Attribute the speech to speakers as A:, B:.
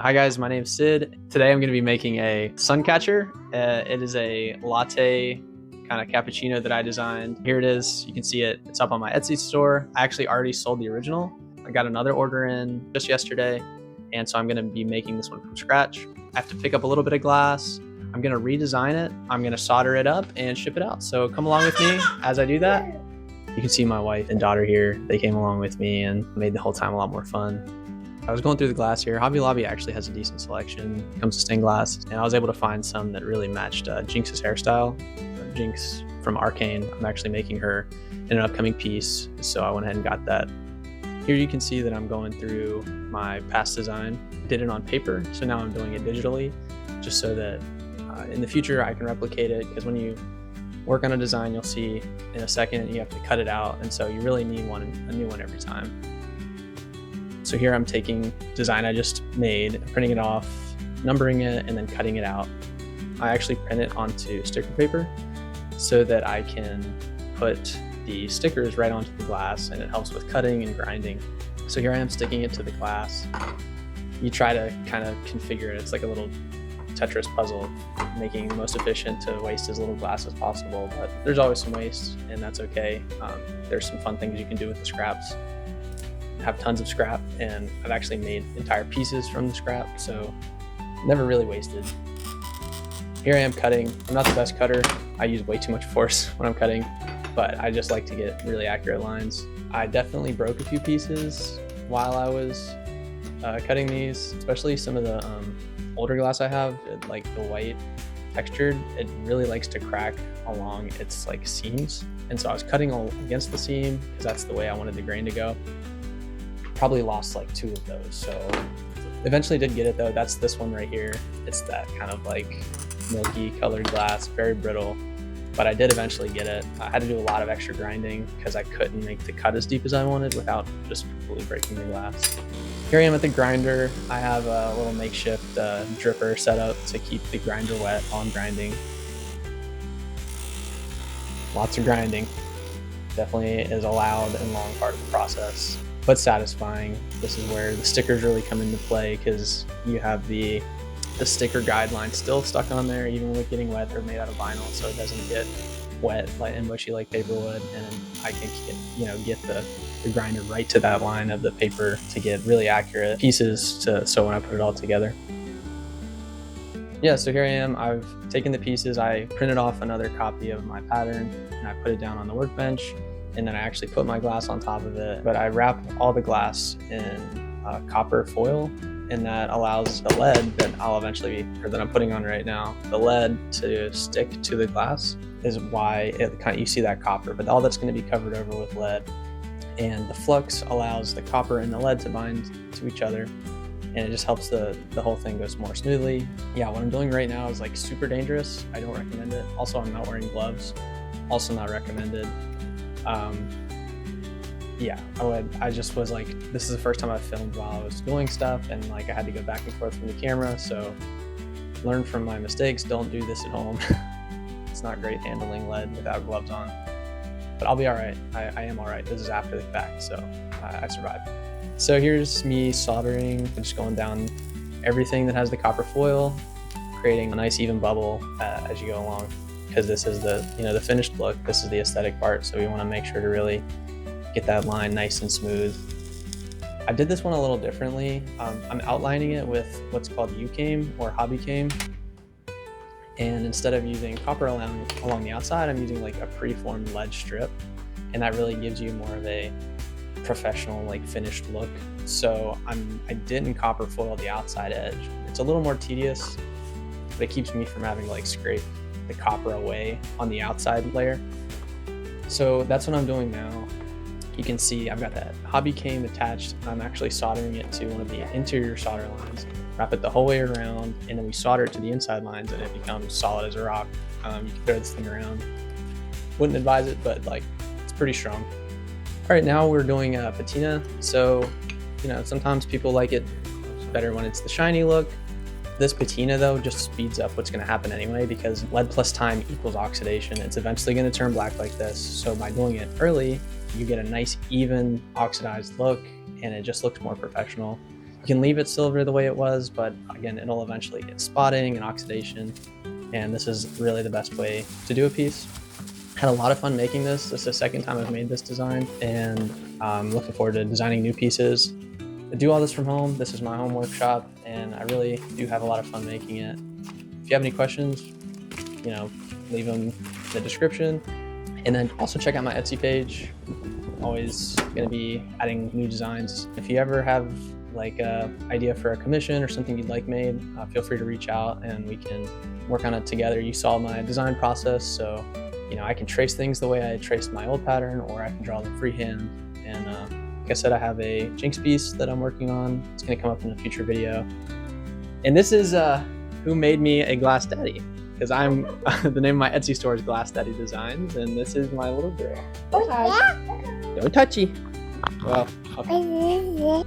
A: Hi guys, my name's Sid. Today I'm going to be making a sun catcher. It is a latte kind of cappuccino that I designed. Here it is. You can see it. It's up on my Etsy store. I actually already sold the original. I got another order in just yesterday, and so I'm going to be making this one from scratch. I have to pick up a little bit of glass. I'm going to redesign it. I'm going to solder it up and ship it out. So come along with me as I do that. You can see my wife and daughter here. They came along with me and made the whole time a lot more fun. I was going through the glass here. Hobby Lobby actually has a decent selection when it comes to stained glass, and I was able to find some that really matched Jinx's hairstyle. Jinx from Arcane, I'm actually making her in an upcoming piece, so I went ahead and got that. Here you can see that I'm going through my past design. Did it on paper, so now I'm doing it digitally, just so that in the future I can replicate it, because when you work on a design, you'll see in a second you have to cut it out, and so you really need a new one every time. So here I'm taking design I just made, printing it off, numbering it, and then cutting it out. I actually print it onto sticker paper so that I can put the stickers right onto the glass, and it helps with cutting and grinding. So here I am sticking it to the glass. You try to kind of configure it. It's like a little Tetris puzzle, making the most efficient to waste as little glass as possible, but there's always some waste, and that's okay. There's some fun things you can do with the scraps. Have tons of scrap, and I've actually made entire pieces from the scrap, so never really wasted. Here I am cutting. I'm not the best cutter. I use way too much force when I'm cutting, but I just like to get really accurate lines. I definitely broke a few pieces while I was cutting these, especially some of the older glass I have, like the white textured. It really likes to crack along its like seams, and so I was cutting against the seam because that's the way I wanted the grain to go. Probably lost like 2 of those, so eventually did get it though. That's this one right here. It's that kind of like milky colored glass, very brittle, but I did eventually get it. I had to do a lot of extra grinding because I couldn't make the cut as deep as I wanted without just completely breaking the glass. Here I am at the grinder. I have a little makeshift dripper set up to keep the grinder wet on grinding. Lots of grinding. Definitely is a loud and long part of the process, but satisfying. This is where the stickers really come into play, because you have the sticker guidelines still stuck on there even with getting wet. They're made out of vinyl, so it doesn't get wet and mushy like paper would, and I can get the grinder right to that line of the paper to get really accurate pieces so when I put it all together. Yeah, so here I am. I've taken the pieces, I printed off another copy of my pattern, and I put it down on the workbench, and then I actually put my glass on top of it. But I wrap all the glass in copper foil, and that allows the lead that that I'm putting on right now, the lead to stick to the glass, is why you see that copper, but all that's going to be covered over with lead. And the flux allows the copper and the lead to bind to each other, and it just helps the whole thing goes more smoothly. Yeah, what I'm doing right now is like super dangerous. I don't recommend it. Also, I'm not wearing gloves. Also not recommended. Yeah, I just was like, this is the first time I've filmed while I was doing stuff, and like I had to go back and forth from the camera, so learn from my mistakes. Don't do this at home. It's not great handling lead without gloves on, but I'll be all right. I am all right. This is after the fact, so I survived. So here's me soldering, just going down everything that has the copper foil, creating a nice even bubble as you go along, because this is the finished look. This is the aesthetic part, so we want to make sure to really get that line nice and smooth. I did this one a little differently. I'm outlining it with what's called overcame or hobbycame, and instead of using copper along the outside, I'm using like a preformed lead strip, and that really gives you more of a professional like finished look. So I didn't copper foil the outside edge. It's a little more tedious, but it keeps me from having to like scrape the copper away on the outside layer. So that's what I'm doing now. You can see I've got that hobbycame attached. I'm actually soldering it to one of the interior solder lines, wrap it the whole way around, and then we solder it to the inside lines, and it becomes solid as a rock. You can throw this thing around. Wouldn't advise it, but like it's pretty strong. All right, now we're doing patina. So, sometimes people like it better when it's the shiny look. This patina though just speeds up what's going to happen anyway, because lead plus time equals oxidation. It's eventually going to turn black like this. So by doing it early, you get a nice even oxidized look, and it just looks more professional. You can leave it silver the way it was, but again, it'll eventually get spotting and oxidation. And this is really the best way to do a piece. Had a lot of fun making this. This is the second time I've made this design, and I'm looking forward to designing new pieces. I do all this from home. This is my home workshop, and I really do have a lot of fun making it. If you have any questions, leave them in the description. And then also check out my Etsy page. I'm always going to be adding new designs. If you ever have like a idea for a commission or something you'd like made, feel free to reach out and we can work on it together. You saw my design process, so I can trace things the way I traced my old pattern, or I can draw them freehand. And like I said, I have a Jinx piece that I'm working on. It's going to come up in a future video. And this is who made me a Glass Daddy, because I'm the name of my Etsy store is Glass Daddy Designs, and this is my little girl. Hi. Don't touchy. Well, okay.